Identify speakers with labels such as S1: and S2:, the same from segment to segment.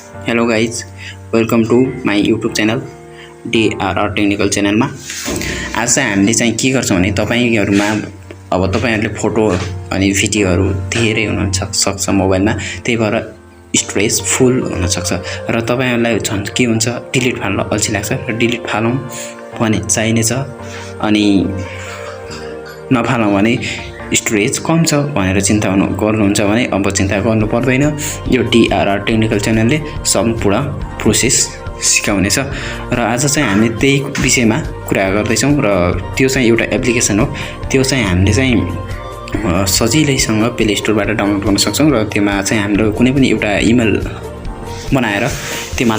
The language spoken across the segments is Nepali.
S1: Hello guys, welcome to my YouTube channel DRR technical च्यानलमा। आज चाहिँ हामीले चाहिँ के गर्छौँ भने तपाईहरुमा अब तपाईहरुले फोटो अनि भिडियोहरु धेरै हुन सक्छ मोबाइलमा, त्यही भएर स्टोरेज फुल हुन सक्छ र तपाईहरुलाई झन् के हुन्छ डिलिट फाल्न अल्छी लाग्छ र डिलिट फालौं भने चाहिनेछ अनि नफालौं भने स्टोरेज कम छ भनेर चिन्ता गर्नुहुन्छ भने अब चिन्ता गर्नु पर्दैन। यो DRR टेक्निकल च्यानलले सम्पूर्ण प्रोसेस सिकाउनेछ र आज चाहिँ हामी त्यही विषयमा कुरा गर्दैछौँ र त्यो चाहिँ एउटा एप्लिकेसन हो। त्यो चाहिँ हामीले चाहिँ सजिलैसँग प्ले स्टोरबाट डाउनलोड गर्न सक्छौँ र त्यसमा चाहिँ हाम्रो कुनै पनि एउटा इमेल बनाएर त्यसमा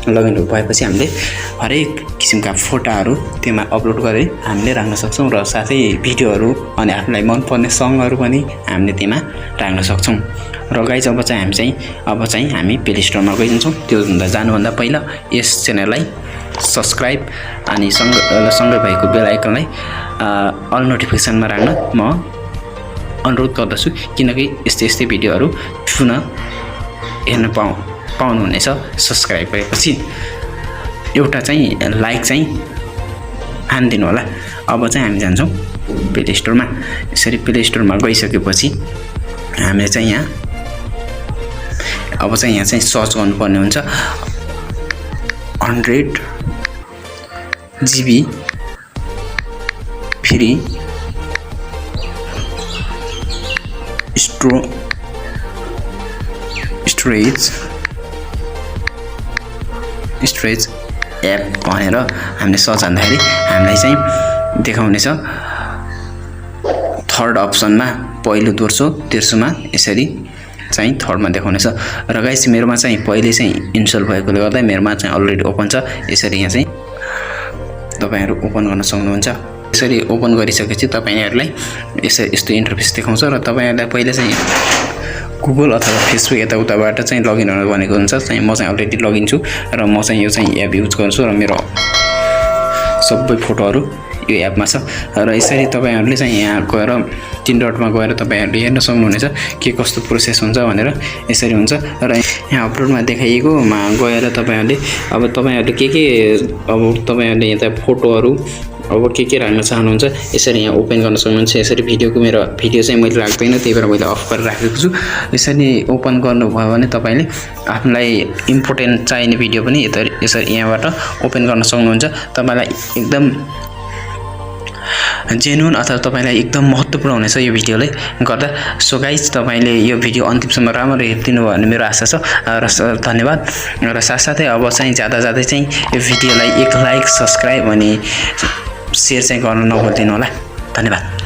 S1: लगइन भएपछि हामीले हरेक किसिमका फोटोहरू त्यसमा अपलोड गरे हामीले राख्न सक्छौँ र साथै भिडियोहरू अनि आफूलाई मनपर्ने सङहरू पनि हामीले त्यसमा राख्न सक्छौँ। र गाइज अब चाहिँ हामी प्ले स्टोरमा गइन्छौँ। त्यो जानुभन्दा पहिला यस च्यानललाई सब्स्क्राइब अनि सँगै भएको बेल आइकनलाई अल नोटिफिकेसनमा राख्न म अनुरोध गर्दछु, किनकि यस्तै भिडियोहरू पुनः हेर्न पाउनुहुनेछ। सब्स्क्राइब गरेपछि एउटा चाहिँ लाइक चाहिँ हान्दिनु होला। अब चाहिँ हामी जान्छौँ प्ले स्टोरमा। यसरी प्ले स्टोरमा गइसकेपछि हामीले चाहिँ यहाँ सर्च गर्नुपर्ने हुन्छ 100 GB फ्री स्टोरेज एप भनेर हामीले सर्च हान्दाखेरि हामीलाई चाहिँ देखाउनेछ थर्ड अप्सनमा पहिलो दोस्रो तेस्रोमा यसरी चाहिँ थर्डमा देखाउनेछ। र गाइस मेरोमा चाहिँ पहिले चाहिँ इन्स्टल भएकोले गर्दा मेरोमा चाहिँ अलरेडी ओपन छ। यसरी यहाँ चाहिँ तपाईहरु ओपन गर्न सक्नुहुन्छ। यसरी ओपन गरिसकेपछि तपाईहरुलाई यस्तो इन्टरफेस देखाउँछ र तपाईहरुलाई पहिले चाहिँ गुगल अथवा फेसबुक यताउताबाट चाहिँ लगइन हुन भनेको हुन्छ। चाहिँ म चाहिँ अलरेडी लगइन छु र म चाहिँ यो चाहिँ एप युज गर्छु र मेरो सबै फोटोहरू यो एपमा छ। र यसरी तपाईहरुले चाहिँ यहाँ गएर 3 डटमा गएर तपाईहरुले हेर्न सक्नुहुनेछ के कस्तो प्रोसेस हुन्छ भनेर। यसरी हुन्छ र यहाँ अपलोडमा देखाइएकोमा गएर तपाईहरुले तपाईहरुले यहाँ फोटोहरू के राख्न चाहनुहुन्छ यसरी यहाँ ओपन गर्न सक्नुहुन्छ। यसरी मेरो भिडियो चाहिँ मैले राख्दैन, त्यही भएर मैले अफ गरेर राखेको छु। यसरी ओपन गर्नुभयो भने तपाईले आफुलाई इम्पोर्टेन्ट चाहिने भिडियो पनि यसरी यहाँबाट ओपन गर्न सक्नुहुन्छ। तपाईलाई एकदम जेन्युन अथवा तपाईलाई एकदम महत्त्वपूर्ण हुनेछ यो भिडियोले गर्दा। सो गाइज तपाईले यो भिडियो अन्तिमसम्म राम्ररी हेरिदिनु भयो भन्ने मेरो आशा छ र धन्यवाद। र साथसाथै अब चाहिँ जाँदै चाहिँ यो भिडियोलाई एक लाइक सब्स्क्राइब अनि शेयर चाहिँ गर्न नभुल्दिनु होला। धन्यवाद।